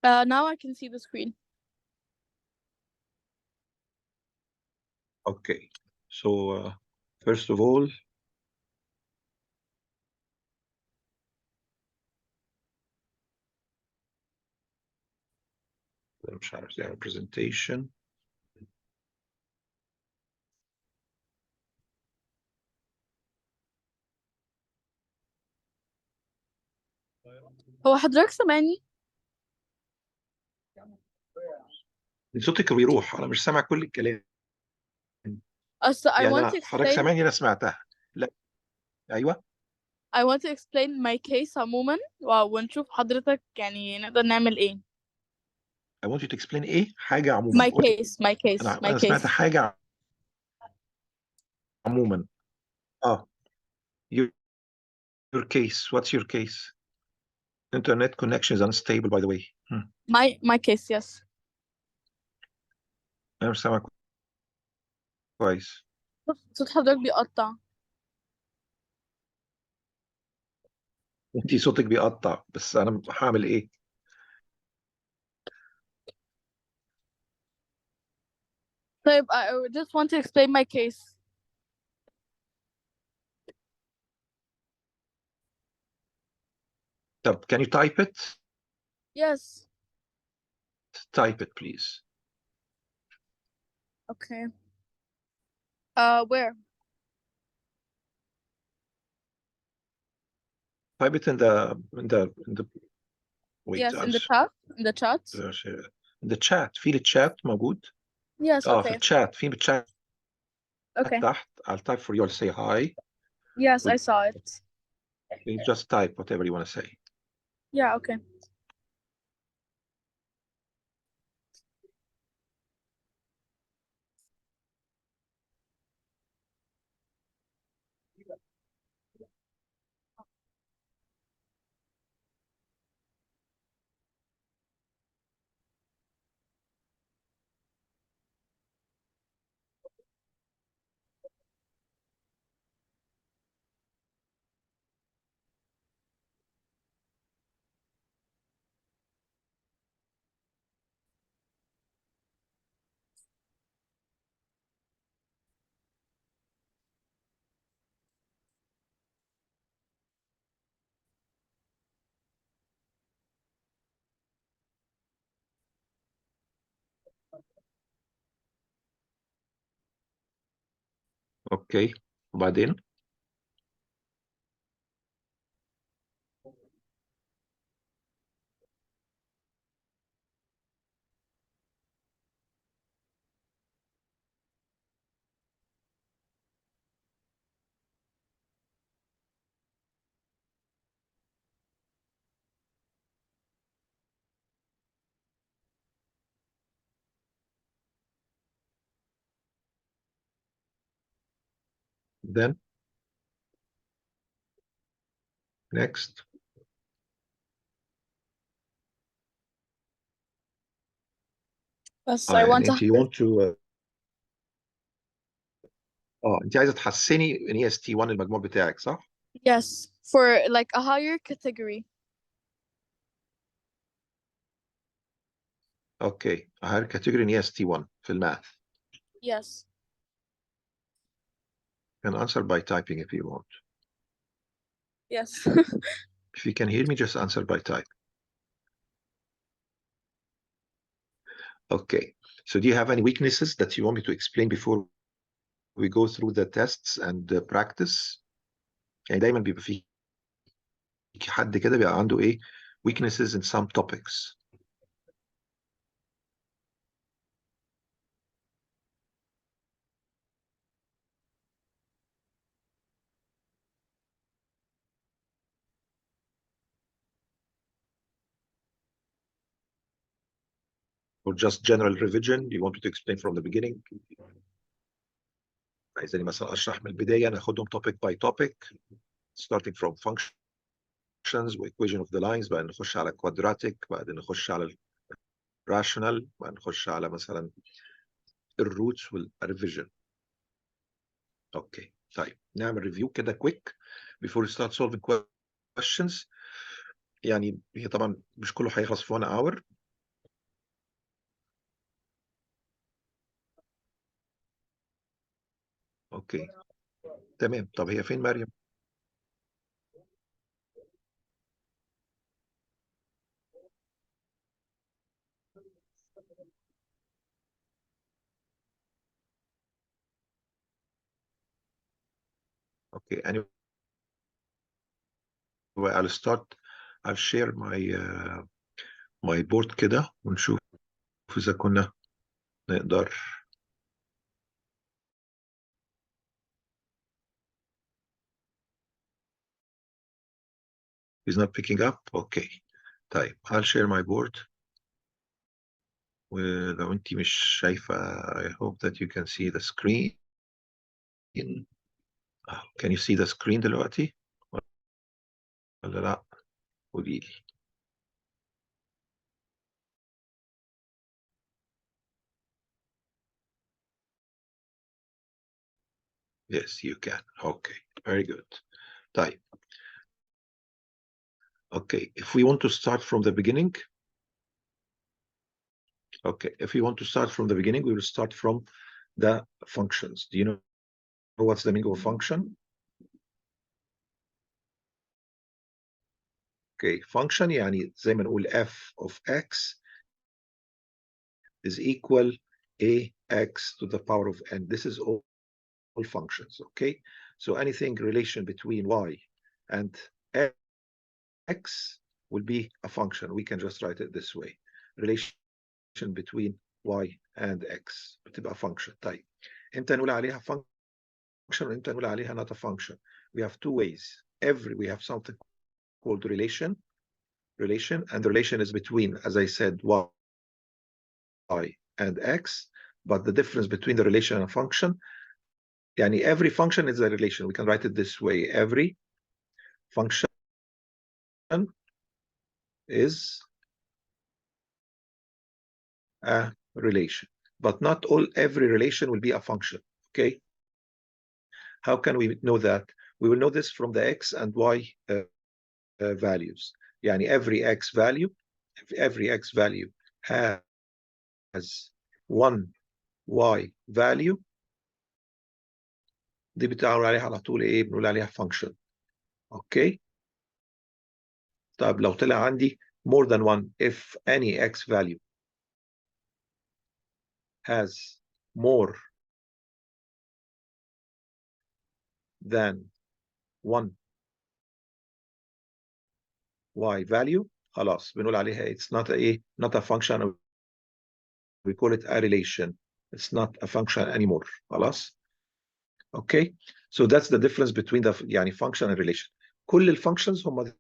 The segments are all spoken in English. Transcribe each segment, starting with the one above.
Now I can see the screen. Okay, so first of all, مش عارف يعني presentation. هو حضرتك سامعني؟ صوتك بيروح، انا مش سامع كل الكلام. أصل I يعني want to انا حضرتك explain سامعني، انا سمعتها. لا ايوه. I want to explain my case عموما ونشوف حضرتك يعني نقدر نعمل ايه. I want you to explain ايه حاجه عموما. My قولي. case my case my انا سمعت case. حاجه عموما. your case. What's your case? Internet connection is unstable, by the way. My case, yes. انا مش سامع كويس. صوت حضرتك بيقطع. انتي صوتك بيقطع، بس انا هعمل ايه؟ طيب I just want to explain my case. طب can you type it? Yes. Type it, please. Okay. Where? Type it in the wait. Yes, in the chat. In the chat. in the chat. في الchat موجود. Yes. في Okay. الchat. في الchat Okay. تحت. I'll type for you. I'll say hi. Yes, I saw it. You just type whatever you want to say. Yeah. Okay. Okay. وبعدين؟ Then next. بس I want to. انت you want to انت عايزه تحسني ان EST1 المجموع بتاعك، صح؟ Yes, for like a higher category. Okay. higher category in EST1 في الماث. Yes. You can answer by typing if you want. Yes. If you can hear me, just answer by type. Okay. So do you have any weaknesses that you want me to explain before we go through the tests and the practice? يعني دايما بيبقى في حد كده بيبقى عنده ايه weaknesses in some topics. Or just general revision you want me to explain from the beginning. عايزاني مثلا اشرح من البدايه، ناخدهم topic by topic starting from functions واequation of the lines، بعدين نخش على quadratic، بعدين نخش على rational، بعدين نخش على مثلا الروتس والريفيجن. اوكي طيب نعمل ريفيو كده quick before we start solving questions. يعني هي طبعا مش كله هيخلص في 1 hour. اوكي تمام. طب هي فين مريم؟ اوكي anyway I'll start. I'll share my board كده ونشوف إذا كنا نقدر. He's not picking up. Okay. طيب I'll share my board. ولو انت مش شايفة I hope that you can see the screen. Can you see the screen دلوقتي ولا لا؟ قولي لي. Yes, you can. Okay, very good. طيب. Okay, if we want to start from the beginning. Okay, if we want to start from the beginning, we will start from the functions. Do you know what's the meaning of a function? Okay, function يعني زي ما نقول f of x is equal ax to the power of n. This is all functions, okay? So anything relation between y and x will be a function. We can just write it this way. Relation between y and x بتبقى function. طيب امتى نقول عليها function وامتى نقول عليها not a function? We have two ways. We have something called relation, and the relation is between, as I said, y and x, but the difference between the relation and a function, يعني every function is a relation. We can write it this way. Every function is a relation, but not every relation will be a function, okay? How can we know that? We will know this from the x and y values. يعني every x value has one y value. دي بتقول عليها على طول ايه؟ بنقول عليها function. اوكي؟ طيب لو طلع عندي more than one, if any x value has more than one y value, خلاص بنقول عليها it's not a function. We call it a relation. It's not a function anymore. خلاص. Okay, so that's the difference between the يعني function and relation. كل الfunctions هم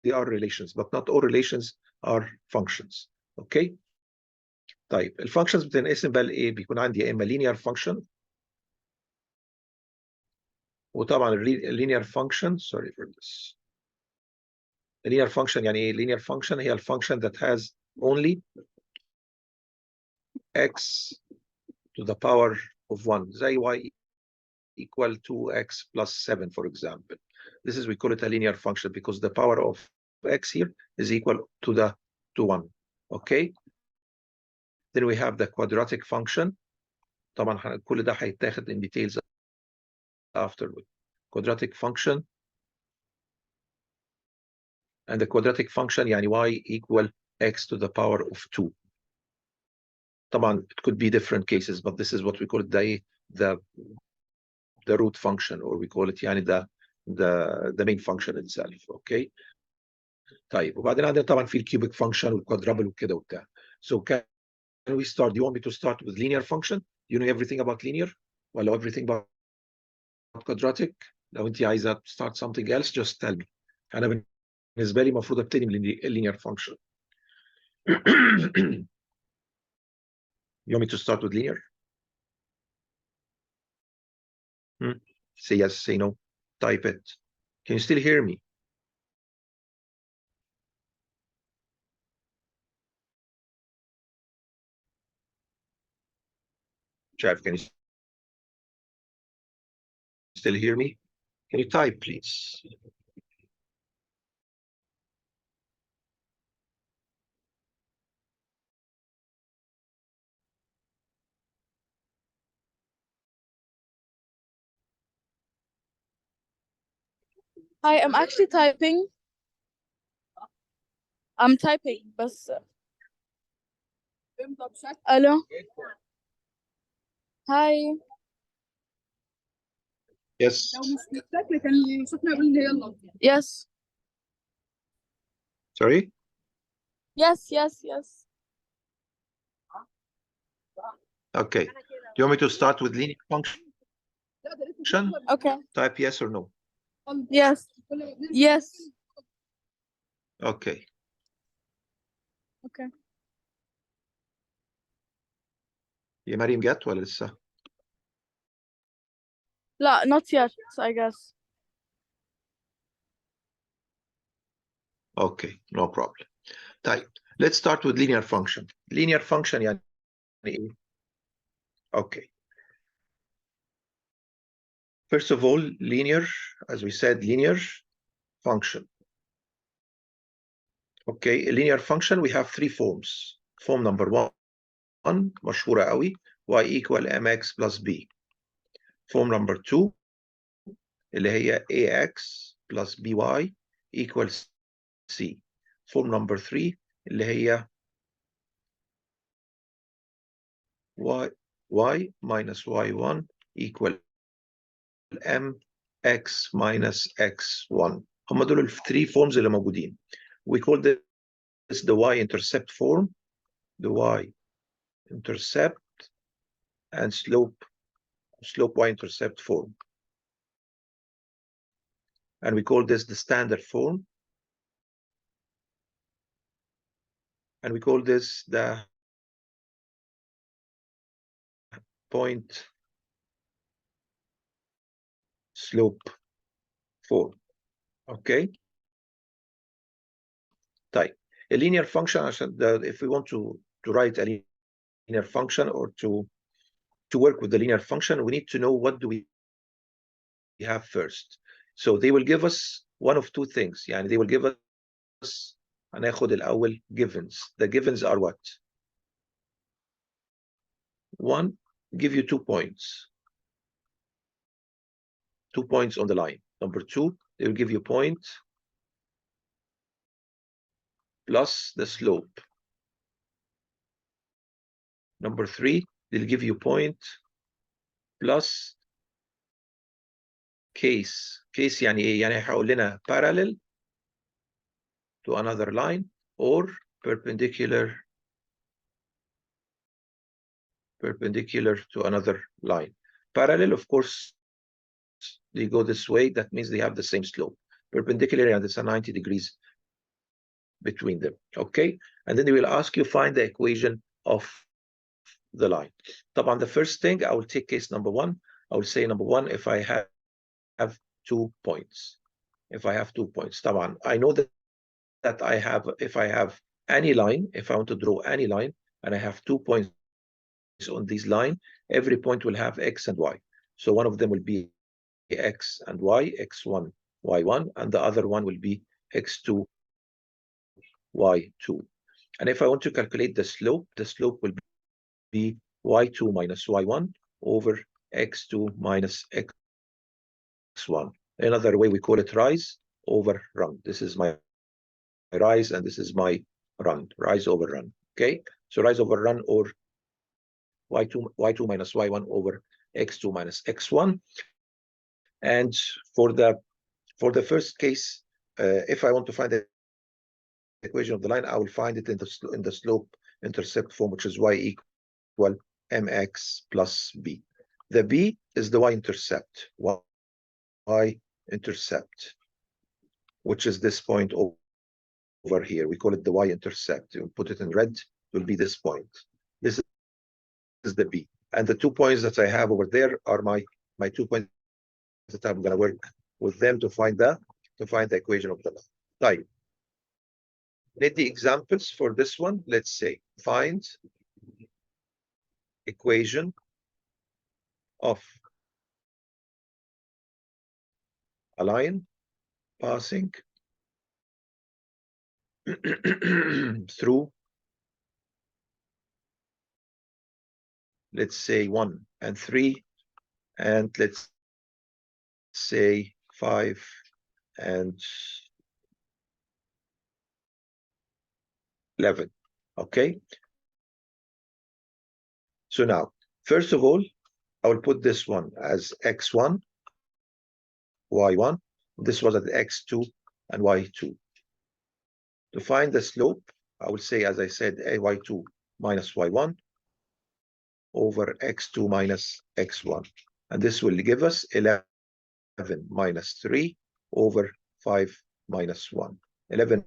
they are relations, but not all relations are functions. Okay. طيب الفانكشنز بتنقسم بقى لايه؟ بيكون عندي يا اما linear function، وطبعا linear function sorry for this. linear function يعني ايه؟ linear function هي الفانكشن that has only x to the power of 1 زي y equal to x plus 7 for example. This is we call it a linear function because the power of x here is equal to 1. Okay. Then we have the quadratic function. طبعا كل ده هيتاخد in details afterward. Quadratic function, and the quadratic function يعني y equal x to the power of 2. طبعا it could be different cases, but this is what we call it the root function, or we call it يعني the main function itself. Okay. طيب وبعدين عندنا طبعا في الكيوبيك function والquadruple وكده وبتاع. So can we start? Do you want me to start with linear function? You know everything about linear ولا everything about quadratic؟ لو انت عايزه start something else just tell me. انا بالنسبه لي المفروض ابتدي من linear function. You want me to start with linear? Say yes, say no. Type it. Can you still hear me? Jeff, can you still hear me? Can you type, please? Hi, I'm actually typing. I'm typing بس. Hello. Hi. Yes. Yes. Sorry? Yes. Okay. Do you want me to start with linear function? Okay. Type yes or no. Yes. Yes. Okay. Okay. يا مريم جت ولا لسه؟ لا, not yet, I guess. Okay, no problem. طيب, let's start with linear function. Linear function يعني إيه؟ Okay. First of all, linear, as we said, linear function. Okay, a linear function, we have three forms. Form number one, مشهورة قوي, y equal mx plus b. Form number two, اللي هي ax plus by equals c. Form number three, اللي هي y minus y1 equal mx minus x1. هم دول الثري forms اللي موجودين. We call this the y-intercept form, the y-intercept and slope y-intercept form. And we call this the standard form. And we call this the point slope form. Okay. طيب, a linear function, if we want to write a linear function or to work with the linear function, we need to know what do we have first. So they will give us one of two things. يعني they will give us, هناخد الأول givens. The givens are what? One, give you 2 points. 2 points on the line. Number two, they will give you point plus the slope. Number three, they'll give you point plus case. Case يعني ايه؟ يعني هيقول لنا parallel to another line or perpendicular to another line. Parallel, of course, they go this way. That means they have the same slope. Perpendicular, and it's a 90 degrees between them. Okay, and then they will ask you find the equation of the line. طبعا the first thing, I will take case number one. I will say number one, if I have 2 points. If I have 2 points, طبعا I know that if I have any line, if I want to draw any line and I have 2 points on this line, every point will have x and y. So one of them will be x and y, x1, y1, and the other one will be x2, y2. And if I want to calculate the slope will be y2 minus y1 over x2 minus x1. Another way, we call it rise over run. This is my rise and this is my run, rise over run. Okay, so rise over run or y2 minus y1 over x2 minus x1. And for the first case, if I want to find the equation of the line, I will find it in the slope intercept form, which is y equal mx plus b. The b is the y-intercept, y-intercept, which is this point over here. We call it the y-intercept. You put it in red, it will be this point. This is the b. And the 2 points that I have over there are my 2 points that I'm going to work with them to find the equation of the line. Right. Let the examples for this one. Let's say find equation of a line passing through, let's say 1 and 3, and let's say 5 and 11. Okay. So now, first of all, I will put this one as x1, y1. This was at x2 and y2. To find the slope, I will say, as I said, ay2 minus y1 over x2 minus x1. And this will give us 11 minus 3 over 5 minus 1. 11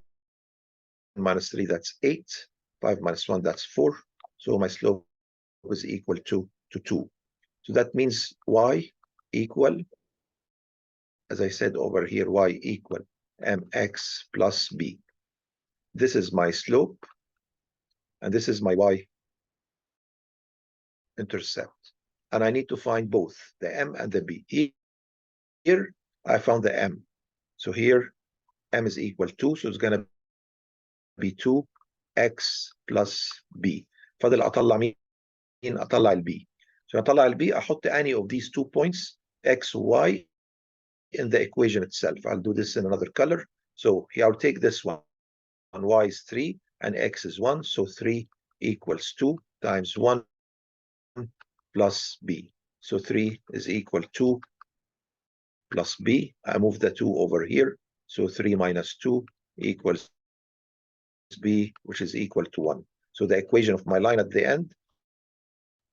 minus 3, that's 8. 5 minus 1, that's 4. So my slope is equal to 2. So that means y equal, as I said over here, y equal mx plus b. This is my slope, and this is my y-intercept. And I need to find both the m and the b. Here, I found the m. So here, m is equal to, so it's going to be 2x plus b. فاضل أطلع مين؟ أطلع البي. So أطلع البي, أحط any of these 2 points, x, y, in the equation itself. I'll do this in another color. So here I'll take this one. And y is 3 and x is 1. So 3 equals 2 times 1 plus b. So 3 is equal to plus b. I move the 2 over here. So 3 minus 2 equals b, which is equal to 1. So the equation of my line at the end,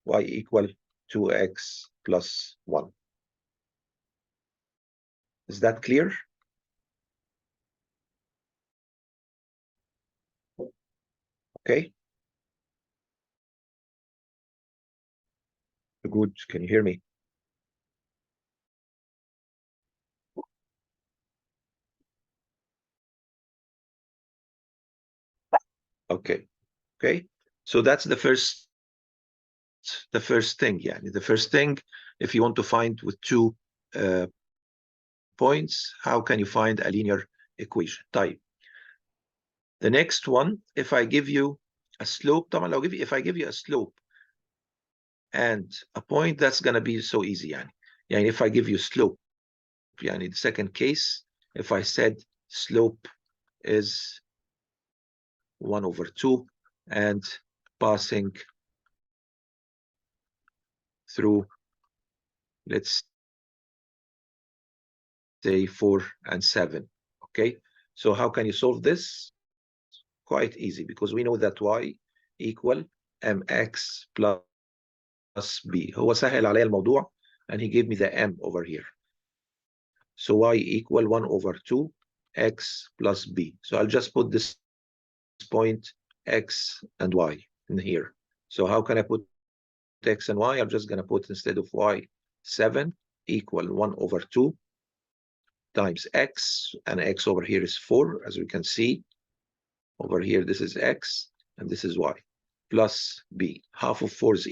y equal 2x plus 1. Is that clear? Okay. Good. Can you hear me? Okay. Okay. So that's the first thing. Yeah. The first thing, if you want to find with 2 points, how can you find a linear equation? Type. The next one, if I give you a slope, if I give you a slope and a point, that's going to be so easy. Yani if I give you slope, the second case, if I said slope is 1 over 2 and passing through, let's say 4 and 7. Okay, so how can you solve this? Quite easy, because we know that y equal mx plus b. هو سهل عليا الموضوع and he gave me the m over here. So y equal 1 over 2 x plus b. So I'll just put this point x and y in here. So how can I put x and y? I'm just going to put, instead of y, 7 equal 1 over 2 times x, and x over here is 4, as we can see. Over here, this is x, and this is y, plus b. Half of 4 is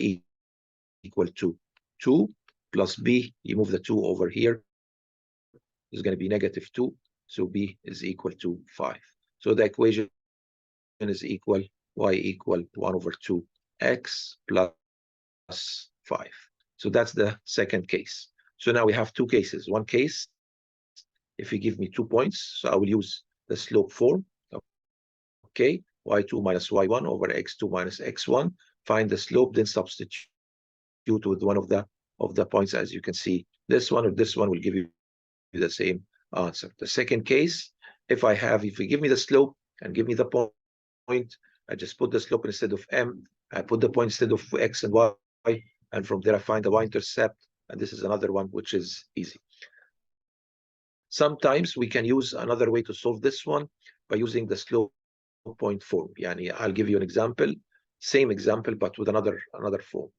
equal to 2, plus b, you move the 2 over here, is going to be negative 2, so b is equal to 5. So the equation is equal, y equal 1 over 2 x plus 5. So that's the second case. So now we have 2 cases. One case, if you give me 2 points, so I will use the slope form. Okay, y2 minus y1 over x2 minus x1. Find the slope, then substitute with one of the points. As you can see, this one or this one will give you the same answer. The second case, if you give me the slope and give me the point, I just put the slope instead of m, I put the point instead of x and y, and from there I find the y-intercept, and this is another one which is easy. Sometimes we can use another way to solve this one by using the slope point form. Yani I'll give you an example, same example but with another form.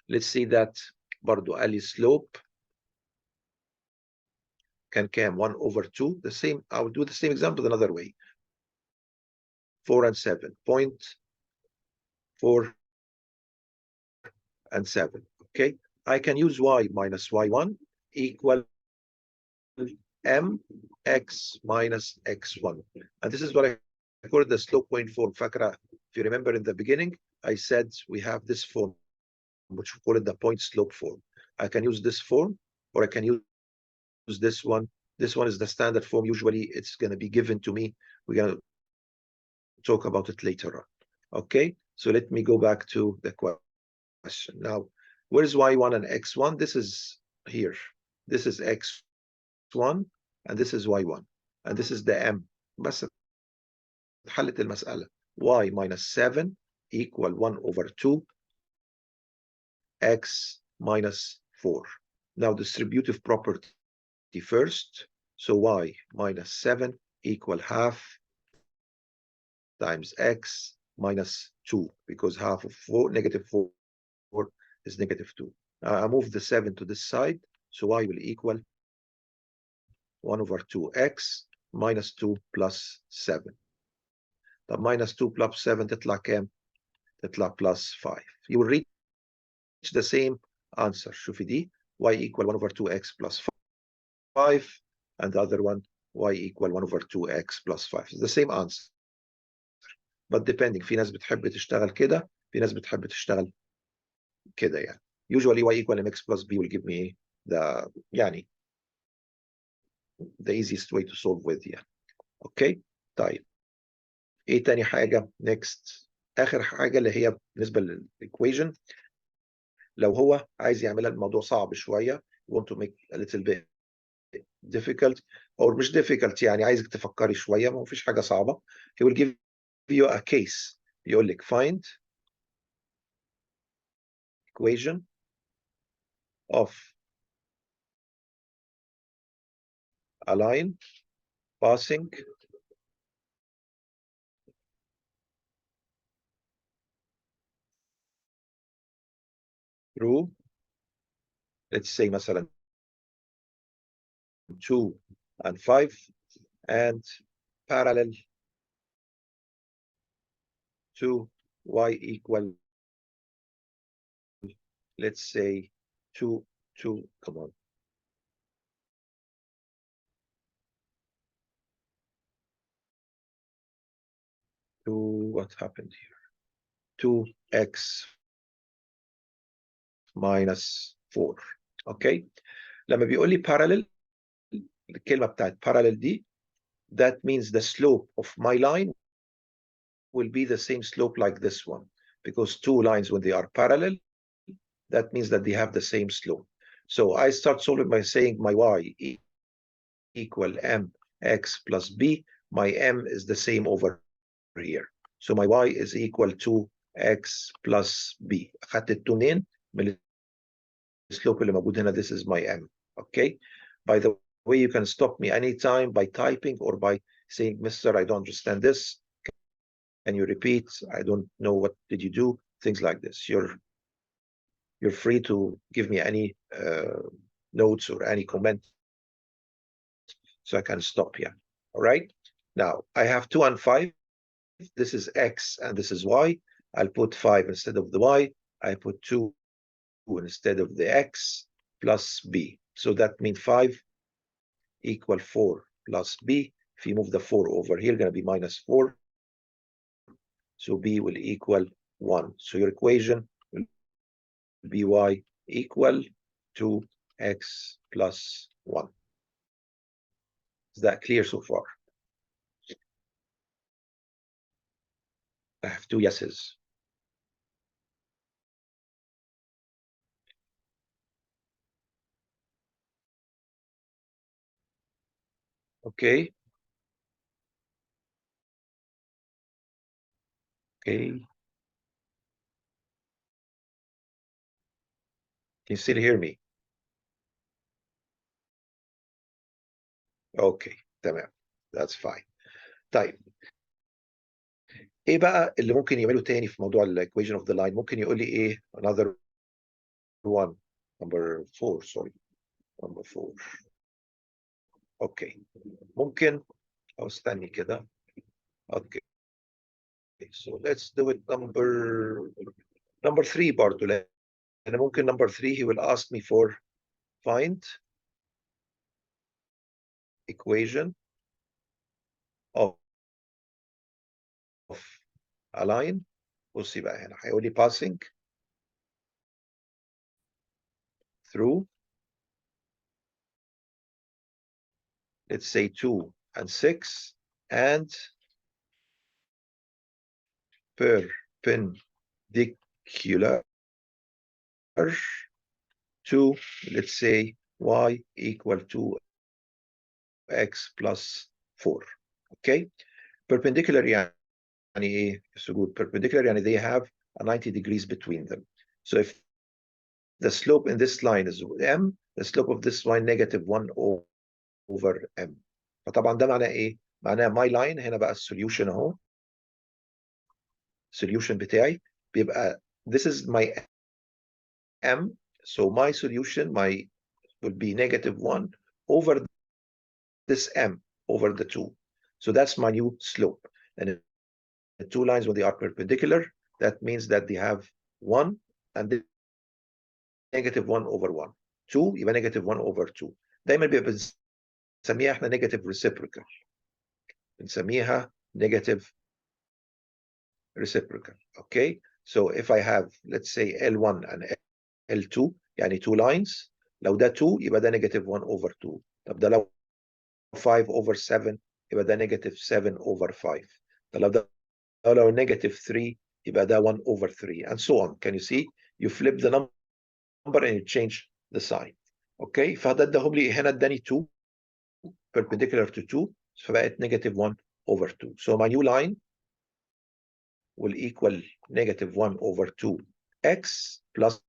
Let's see that برضو قال لي slope كان كام 1 over 2, the same. I will do the same example another way. 4 and 7, point 4 and 7. Okay, I can use y minus y1 equal mx minus x1, and this is what I call the slope point form. فاكرة, if you remember in the beginning, I said we have this form which we call it the point slope form. I can use this form, or I can use this one This one is the standard form. Usually it's going to be given to me. We're going to talk about it later on. Okay, so let me go back to the question. Now, where's y1 and x1? This is here. This is x1 and this is y1 and this is the m. بس حلت المسألة. y minus 7 equal 1 over 2 x minus 4. Now distributive property first. So y minus 7 equal half times x minus 2, because half of 4, negative 4 is negative 2. I move the 7 to this side, so y will equal 1 over 2x minus 2 plus 7. طب minus 2 plus 7 تطلع كام؟ تطلع plus 5. You will reach the same answer. شوفي دي y equal 1 over 2x plus 5 and the other one y equal 1 over 2x plus 5. It's the same answer. But depending, في ناس بتحب تشتغل كده، في ناس بتحب تشتغل كده يعني. Usually y equal mx plus b will give me the يعني the easiest way to solve with يعني. اوكي؟ طيب. ايه تاني حاجة؟ next. آخر حاجة اللي هي بالنسبة للإيكويشن، لو هو عايز يعملها الموضوع صعب شوية، want to make a little bit difficult or مش difficult يعني عايزك تفكري شوية، ما فيش حاجة صعبة. He will give you a case. يقول لك find equation of a line passing through, let's say مثلا 2 and 5 and parallel to y equal, let's say 2, come on. What happened here? 2x minus 4. Okay. لما بيقول لي parallel، الكلمة بتاعت parallel دي, that means the slope of my line will be the same slope like this one, because two lines when they are parallel, that means that they have the same slope. So I start solving by saying my y equal mx plus b. My m is the same over here. So my y is equal to x plus b. أخدت التونين من السلوب اللي موجود هنا. This is my m. Okay. By the way, you can stop me anytime by typing or by saying, Mr. I don't understand this. Can you repeat? I don't know, what did you do? Things like this. You're free to give me any notes or any comment so I can stop here. All right. Now I have 2 and 5. This is x and this is y. I'll put 5 instead of the y. I put 2 instead of the x plus b. So that means 5 equal 4 plus b. If you move the 4 over here, going to be minus 4. So b will equal 1. So your equation will be y equal to x plus 1. Is that clear so far? I have 2 yeses. Okay. Okay. Can you still hear me? Okay, تمام. That's fine. طيب. ايه بقى اللي ممكن يعمله تاني في موضوع equation of the line؟ ممكن يقول لي ايه؟ another one. Number 4, sorry. Number 4. Okay. ممكن استني كده. Okay. So let's do it number 3 برضه. لأن ممكن number 3 he will ask me for find equation of a line. بصي بقى هنا هيقول لي passing through let's say 2 and 6, and perpendicular to, let's say, y equal to x plus 4. Okay, perpendicular يعني ايه يا سجود؟ perpendicular يعني they have a 90 degrees between them. So if the slope in this line is m, the slope of this line -1 over m. فطبعا ده معناه ايه؟ معناه my line هنا بقى السوليوشن اهو. السوليوشن بتاعي بيبقى this is my m, so my solution will be -1 over this m over the 2. So that's my new slope. And the two lines, when they are perpendicular, that means that they have 1 and -1 over 1. 2 يبقى -1 over 2. دايما بنسميها احنا negative reciprocal. بنسميها negative reciprocal. Okay, so if I have, let's say, L1 and L2 يعني two lines، لو ده 2 يبقى ده -1 over 2. طب ده لو 5 over 7 يبقى ده -7 over 5. طب لو -3 يبقى ده 1 over 3 and so on. Can you see? You flip the number and you change the sign. Okay, فده اداهم لي هنا اداني 2 perpendicular to 2 فبقت -1 over 2. So my new line will equal -1 over 2 x plus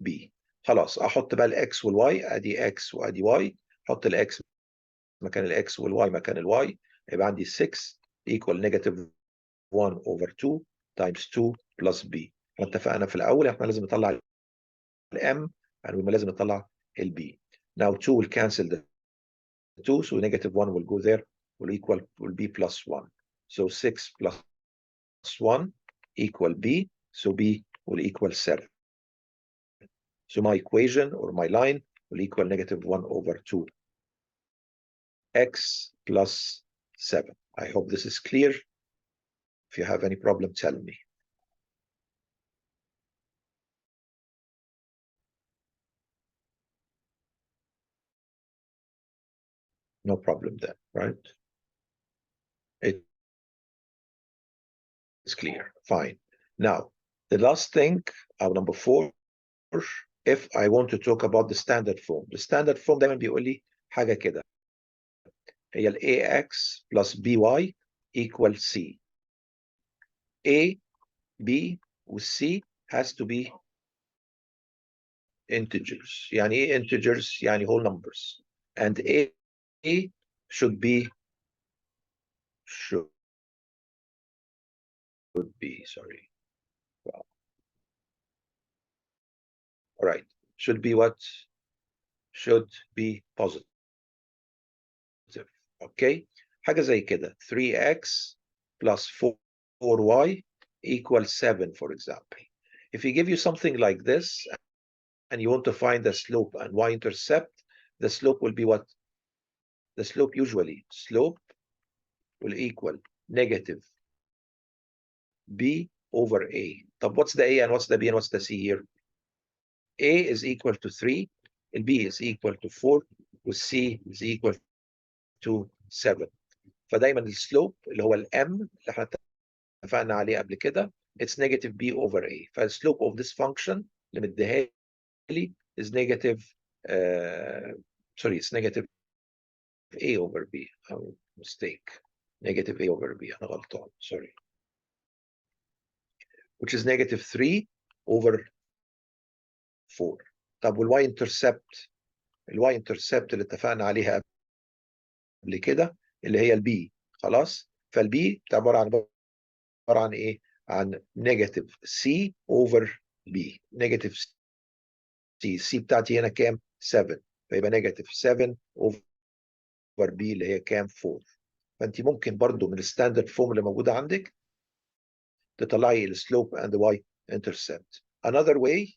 b. خلاص احط بقى الاكس والواي، ادي اكس وادي واي، احط الاكس مكان الاكس والواي مكان الواي، يبقى عندي 6 equal -1 over 2 times 2 plus b. احنا اتفقنا في الاول احنا لازم نطلع الام يعني لازم نطلع البي. Now 2 will cancel the 2, so -1 will go there, will be plus 1. So 6 plus 1 equal b, so b will equal 7. So my equation or my line will equal -1 over 2 x plus 7. I hope this is clear. If you have any problem, tell me. No problem then, right? It's clear. Fine. Now, the last thing, number 4, if I want to talk about the standard form. The standard form دايما بيقول لي حاجة كده. هي ال ax plus by equal c. a, b و c has to be integers. يعني ايه integers؟ يعني whole numbers. And a should be sorry. Wow. All right. Should be what? Should be positive. Okay. حاجة زي كده. 3x plus 4y equals 7, for example. If he give you something like this and you want to find the slope and y-intercept, the slope will be what? The slope usually, slope will equal negative b over a. طب what's the a and what's the b and what's the c here? a is equal to 3, and b is equal to 4, with c is equal to 7. فدايما السلوب اللي هو الام اللي احنا اتفقنا عليه قبل كده it's negative b over a. فالسلوب of this function اللي مديها لي is negative it's negative a over b. Mistake. Negative a over b. أنا غلطان. Sorry. Which is negative 3 over 4. طب والواي انترسبت؟ الواي انترسبت اللي اتفقنا عليها قبل كده اللي هي البي. خلاص؟ فالبي عباره عن ايه؟ عن نيجاتيف سي اوفر بي. نيجاتيف سي، السي بتاعتي هنا كام؟ 7. فيبقى نيجاتيف 7 اوفر بي اللي هي كام؟ 4. فانت ممكن برضو من الستاندرد فورم اللي موجوده عندك تطلعي السلوب and the y intercept. Another way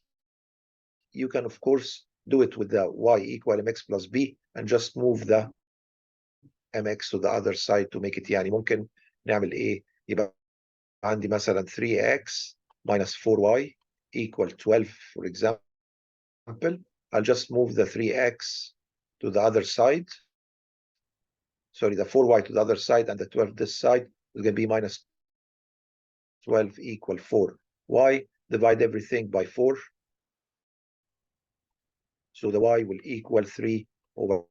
you can of course do it with the y equal mx plus b and just move the mx to the other side to make it. يعني ممكن نعمل ايه؟ يبقى عندي مثلا 3x minus 4y equal 12, for example. I'll just move the 3x to the other side sorry, the 4y to the other side and the 12 this side is going to be minus 12 equal 4y. Divide everything by 4. So the y will equal 3 over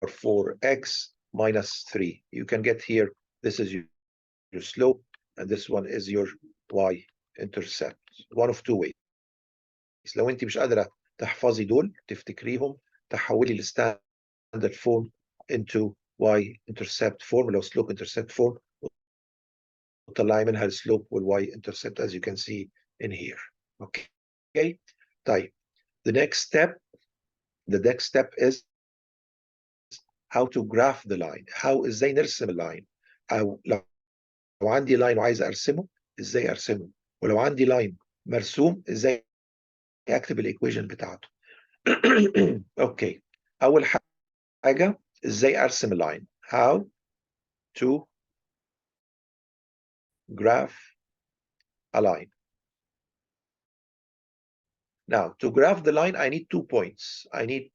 4x minus 3. You can get here, this is your slope, and this one is your y-intercept. One of two ways. لو انت مش قادرة تحفظي دول تفتكريهم، تحولي الستاندرد فورم into y-intercept form، لو slope intercept form، وطلعي منها السلوب والy-intercept as you can see in here. Okay. طيب. The next step is how to graph the line. ازاي نرسم اللاين، او لو عندي لاين وعايز ارسمه ازاي ارسمه، ولو عندي لاين مرسوم ازاي اكتب الايكويشن بتاعته. اوكي. اول حاجه ازاي ارسم اللاين. How to graph a line. Now to graph the line I need 2 points. I need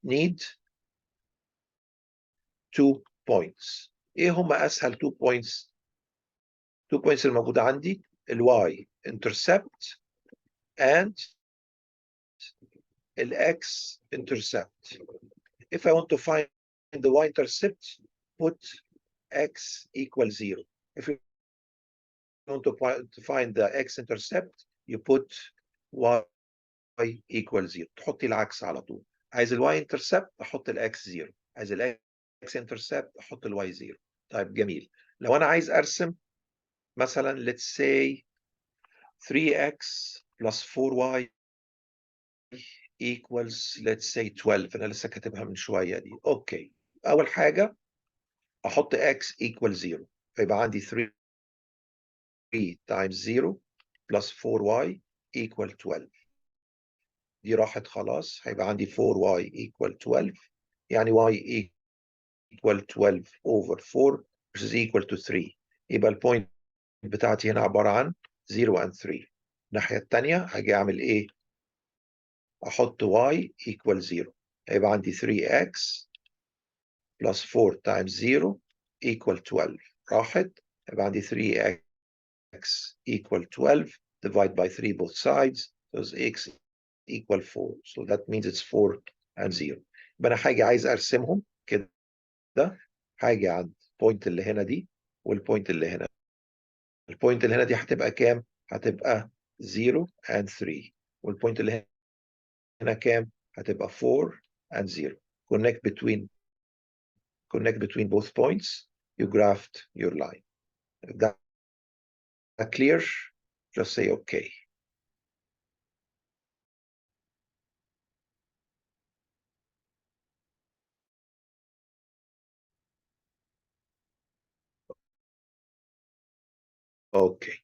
2 points. ايه هم اسهل 2 points؟ 2 points الموجوده عندي y intercept and x intercept. If I want to find the y-intercept, put x equals 0. If you want to find the x-intercept, you put y equals 0. تحطي العكس على طول. عايز y-intercept أحط x 0. عايز x-intercept أحط y 0. طيب جميل. لو أنا عايز أرسم مثلا let's say 3x plus 4y equals let's say 12. أنا لسه كاتبها من شوية دي. أوكي. أول حاجة أحط x equals 0. فيبقى عندي 3 times 0 plus 4y equal 12. دي راحت خلاص. هيبقى عندي 4y equal 12. يعني y equal 12 over 4 which is equal to 3. يبقى البوينت بتاعتي هنا عبارة عن 0 and 3. الناحية التانية هاجي أعمل إيه؟ أحط y equal 0. هيبقى عندي 3x plus 4 times 0 equal 12. راحت. يبقى عندي 3x equal 12 divide by 3 both sides. So x equal 4. So that means it's 4 and 0. يبقى أنا هاجي عايز أرسمهم كده. هاجي عند البوينت اللي هنا دي والبوينت اللي هنا. البوينت اللي هنا دي هتبقى كام؟ هتبقى 0 and 3. والبوينت اللي هنا كام؟ هتبقى 4 and 0. Connect between both points. You graphed your line. If that clear, just say okay. Okay.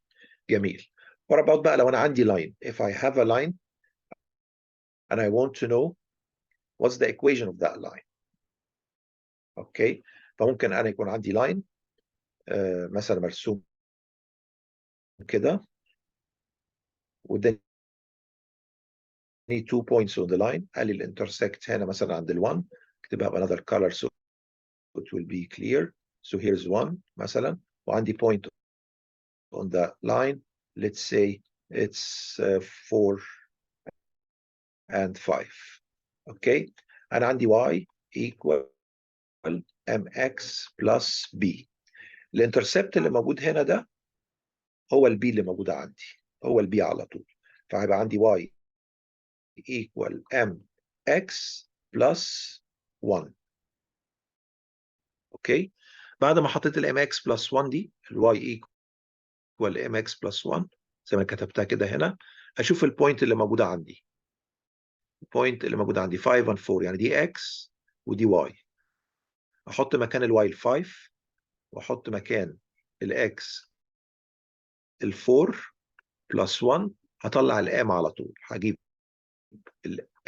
جميل. What about بقى لو أنا عندي line? If I have a line and I want to know what's the equation of that line. Okay. فممكن أنا يكون عندي line مثلا مرسوم كده وده need 2 points on the line. قال لي الانترسكت هنا مثلا عند ال1. اكتبها بanother color so it will be clear. So here's 1 مثلا وعندي point on the line. Let's say it's 4 and 5. Okay. أنا عندي y equal mx plus b. الانترسبت اللي موجود هنا ده هو البي اللي موجود عندي. هو البي على طول. فهيبقى عندي y equal mx plus 1. اوكي. بعد ما حطيت ال mx plus 1 دي y equal mx plus 1 زي ما كتبتها كده هنا، اشوف البوينت اللي موجوده عندي. البوينت اللي موجوده عندي 5 and 4 يعني دي x ودي y. احط مكان الواي ال5 واحط مكان الاكس ال4 بلس 1. هطلع الام على طول. هجيب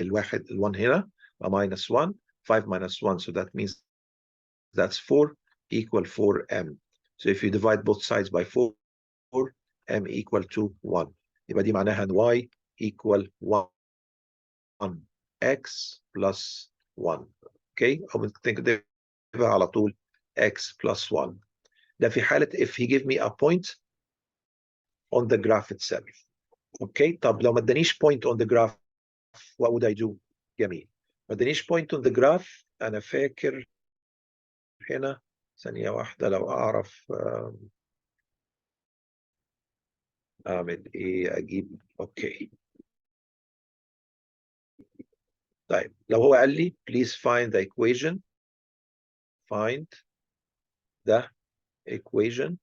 الواحد ال1 هنا minus 1. 5 minus 1 so that means that's 4 equal 4m. So if you divide both sides by 4 m equal to 1. يبقى دي معناها ان y equal 1 x plus 1. Okay. أو ممكن على طول x plus 1. ده في حالة if he give me a point on the graph itself. اوكي، طب لو ما ادانيش point on the graph what would I do؟ جميل، ما ادانيش point on the graph. انا فاكر هنا ثانية واحدة لو اعرف اعمل ايه، اجيب اوكي. طيب لو هو قال لي please find the equation، find the equation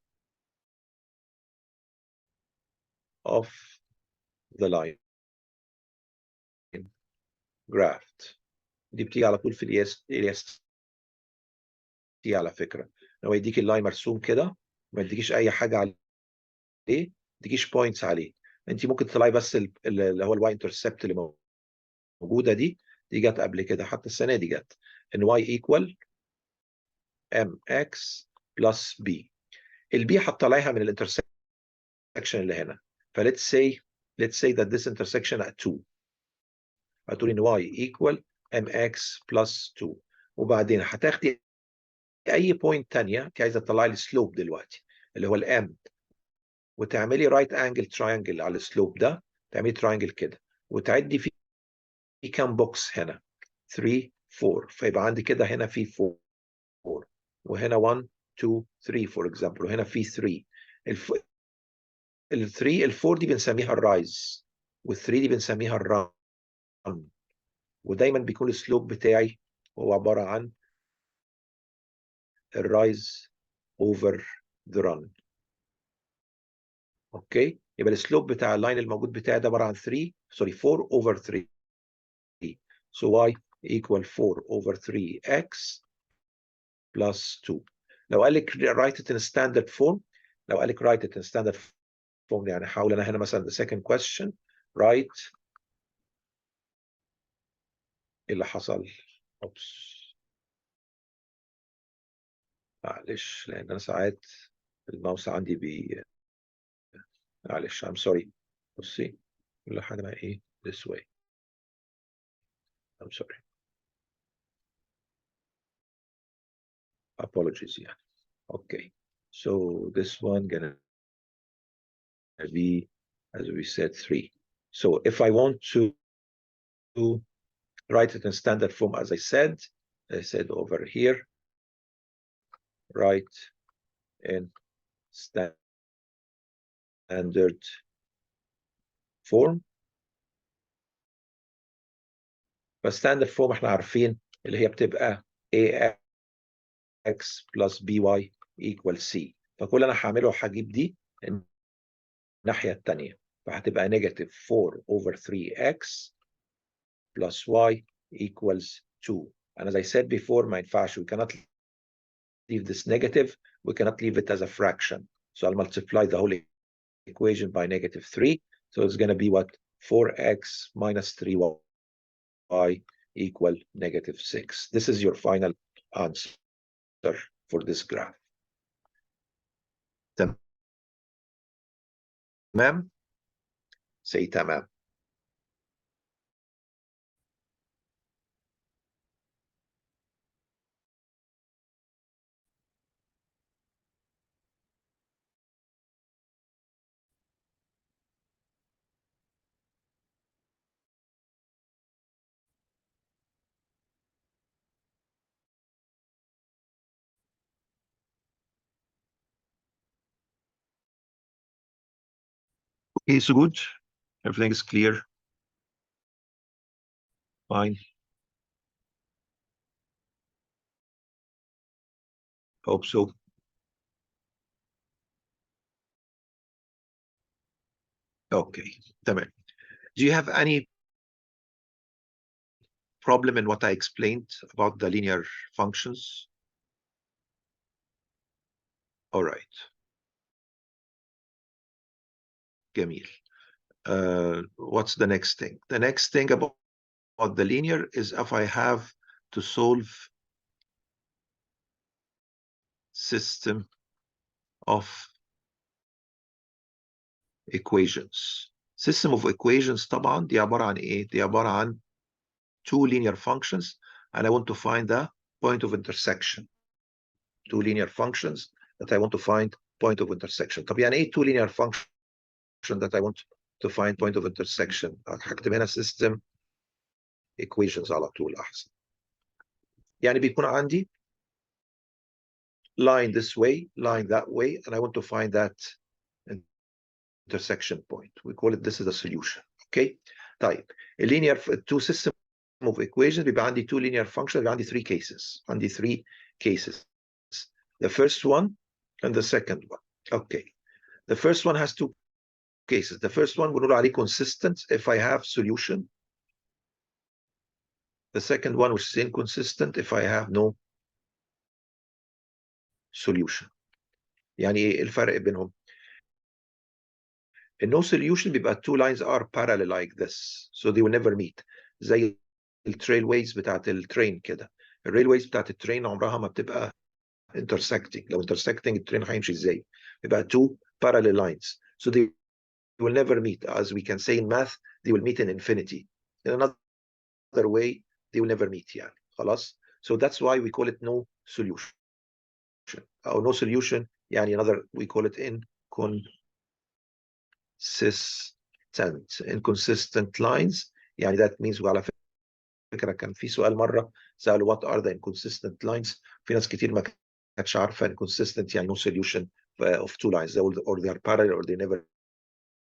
of the line graph. دي بتيجي على طول في الياس دي على فكرة. لو يديك اللاين مرسوم كده ما يديكيش اي حاجة عليه، ما يديكيش بوينتس عليه، انت ممكن تطلعي بس اللي هو الواي انترسبت اللي موجودة دي جت قبل كده، حتى السنة دي جت ان y equal mx plus b. البي هتطلعيها من الانترسكشن اللي هنا. فlet's say that this intersection at 2. هتقولي ان y equal mx plus 2، وبعدين هتاخدي اي بوينت ثانيه انت عايزه تطلعي السلوب دلوقتي اللي هو الام، وتعملي رايت انجل تراينجل على السلوب ده، تعملي تراينجل كده وتعدي في كام بوكس هنا 3 4، فيبقى عندي كده هنا في 4 وهنا 1 2 3 فور اكزامبل، وهنا في 3. ال 3 ال 4 دي بنسميها الرايز، وال 3 دي بنسميها الران، ودايما بيكون السلوب بتاعي هو عباره عن الرايز اوفر ذا ران. اوكي، يبقى السلوب بتاع اللاين الموجود بتاعي ده عباره عن 4 اوفر 3. So y equal 4 over 3x plus 2. لو قال لك write it in standard form، لو قال لك write it in standard form يعني حاول انا هنا مثلا the second question write ايه اللي حصل؟ اوبس معلش، لان انا ساعات الماوس عندي معلش I'm sorry. بصي كل حاجه بقى ايه this way. I'm sorry. Apologies يعني. Okay. So this one gonna be, as we said, 3. So if I want to write it in standard form, as I said over here, write in standard form. فالستاندرد فورم احنا عارفين اللي هي بتبقى ax plus by equals c. فكل انا هعمله هجيب دي الناحيه الثانيه، فهتبقى negative 4 over 3x plus y equals 2. And as I said before ما ينفعش, we cannot leave this negative, we cannot leave it as a fraction. So I'll multiply the whole equation by negative 3. So it's going to be what? 4x minus 3y equal negative 6. This is your final answer for this graph. تمام؟ Say تمام. Okay, so good. Everything is clear. Fine. Hope so. Okay, تمام. Do you have any problem in what I explained about the linear functions? All right. جميل. What's the next thing? The next thing about the linear is if I have to solve system of equations. System of equations طبعا دي عبارة عن ايه؟ دي عبارة عن two linear functions and I want to find the point of intersection. two linear functions that I want to find point of intersection. طب يعني ايه two linear function that I want to find point of intersection؟ هكتب هنا system equations على طول احسن. يعني بيكون عندي line this way, line that way, and I want to find that intersection point. We call it, this is the solution. Okay. طيب linear two system of equations بيبقى عندي two linear functions بيبقى عندي three cases. عندي three cases. The first one and the second one. Okay. The first one has two cases. The first one بنقول عليه consistent if I have solution. The second one, which is inconsistent if I have no solution. يعني ايه الفرق بينهم؟ In no solution بيبقى two lines are parallel like this, so they will never meet. زي التريلويز بتاعت الترين كده. الريلويز بتاعت الترين عمرها ما بتبقى intersecting. لو intersecting الترين هيمشي ازاي؟ بيبقى two parallel lines, so they will never meet. As we can say in math, they will meet in infinity. In another way, they will never meet يعني. خلاص? So that's why we call it no solution. Or no solution يعني another, we call it inconsistent lines. يعني that means وعلى فكرة كان في سؤال مرة سألوا what are the inconsistent lines. في ناس كتير ما كانتش عارفة inconsistent يعني no solution of two lines, or they are parallel or they never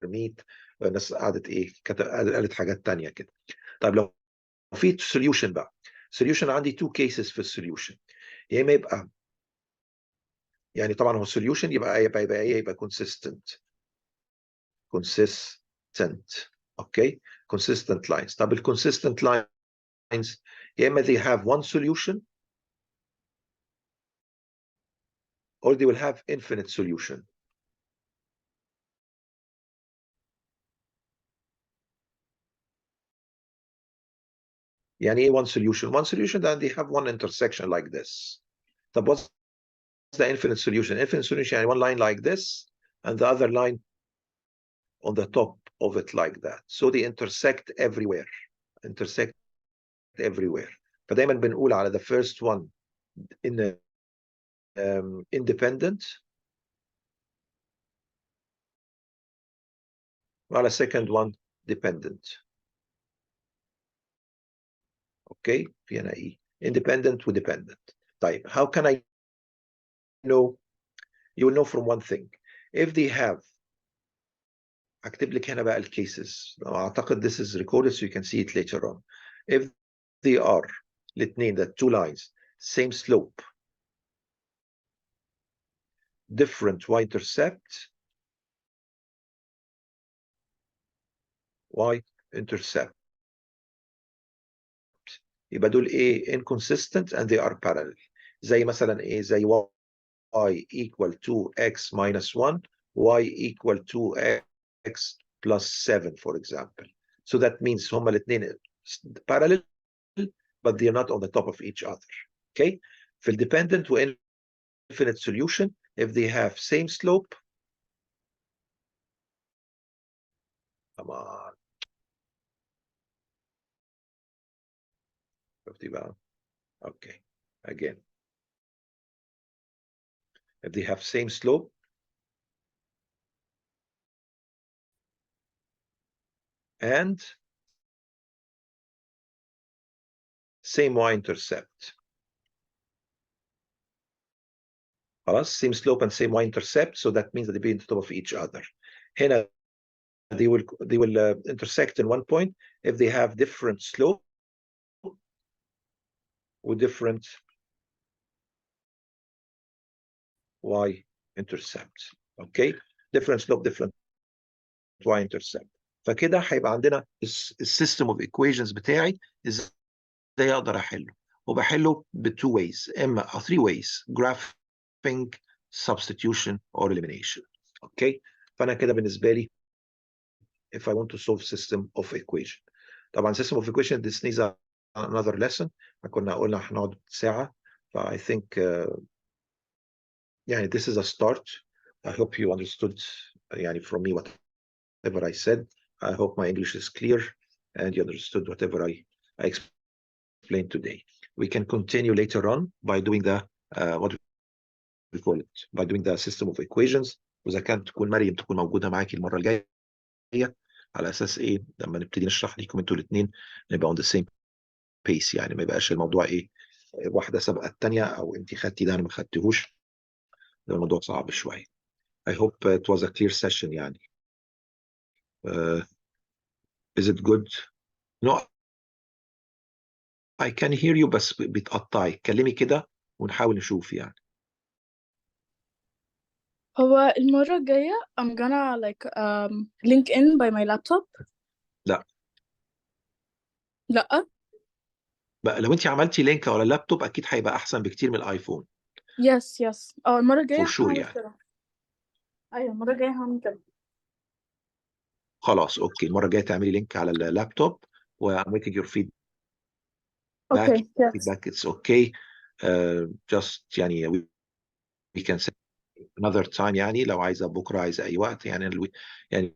meet. الناس قعدت ايه قالت حاجات تانية كده. طيب لو في solution بقى, solution عندي two cases في السوليوشن. يا اما يبقى يعني طبعا هو solution يبقى consistent okay, consistent lines. طب consistent lines يا اما they have one solution or they will have infinite solution. يعني ايه one solution? One solution that they have one intersection like this. طب what's the infinite solution? Infinite solution يعني one line like this and the other line on the top of it like that. So they intersect everywhere. فدايما بنقول على the first one in independent وعلى second one dependent. Okay, في هنا ايه independent و dependent. طيب how can I know? You will know from one thing. If they have, هكتب لك هنا بقى الكيسز. اعتقد this is recorded so you can see it later on. If they are الاثنين, the two lines, same slope, different y-intercept, يبقى دول ايه inconsistent and they are parallel. زي مثلا ايه زي y equal to x minus 1, y equal to x plus 7 for example. So that means هما الاثنين parallel but they are not on the top of each other. Okay, في dependent و infinite solution, if they have same slope, come on, okay, again, if they have same slope and same y-intercept. خلاص, same slope and same y-intercept, so that means that they be on top of each other. هنا they will intersect in one point if they have different slope with different y-intercept. Okay, different slope, different y-intercept. فكده هيبقى عندنا السيستم اوف equations بتاعي ازاي اقدر احله. وبحله ب2 ways, اما 3 ways: graphing, substitution or elimination. اوكي, فانا كده بالنسبه لي if I want to solve system of equation. طبعا system of equation this needs another lesson. كنا قلنا هنقعد ساعه. I think يعني this is a start. I hope you understood يعني from me whatever I said. I hope my English is clear and you understood whatever I explained today. We can continue later on by doing the what we call it by doing the system of equations. وإذا كانت تكون مريم تكون موجودة معاكي المرة الجاية على أساس إيه لما نبتدي نشرح لكم أنتوا الاثنين نبقى on the same pace، يعني ما يبقاش الموضوع إيه واحدة سابقة الثانية أو أنت خدتي ده أنا ما خدتهوش، ده الموضوع صعب شوية. I hope it was a clear session يعني. Is it good? No, I can hear you بس بتقطعي، اتكلمي كده ونحاول نشوف يعني. هو المرة الجاية I'm gonna like link in by my laptop. لا لأ. بقى لو انت عملتي لينك على اللابتوب اكيد هيبقى احسن بكتير من الايفون yes المرة الجاية for sure هعمل يعني. كده. أيوة المرة الجاية هعمل كده. خلاص اوكي، المره الجايه تعملي لينك على اللابتوب و I'm waiting your feedback. Okay, yes. Feedback it's okay. Just يعني we can say another time يعني لو عايزه بكره عايزه اي وقت يعني يعني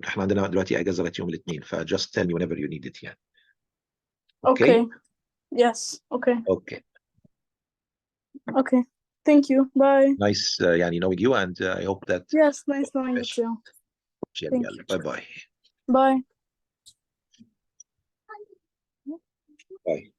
احنا عندنا دلوقتي اجازه لغايه يوم الاثنين ف just tell me whenever you need it يعني. Okay. Yes. Okay. Okay. Thank you. Bye. Nice يعني knowing you and I hope that Yes, nice knowing you too. Thank يلا you. باي باي. Bye. باي.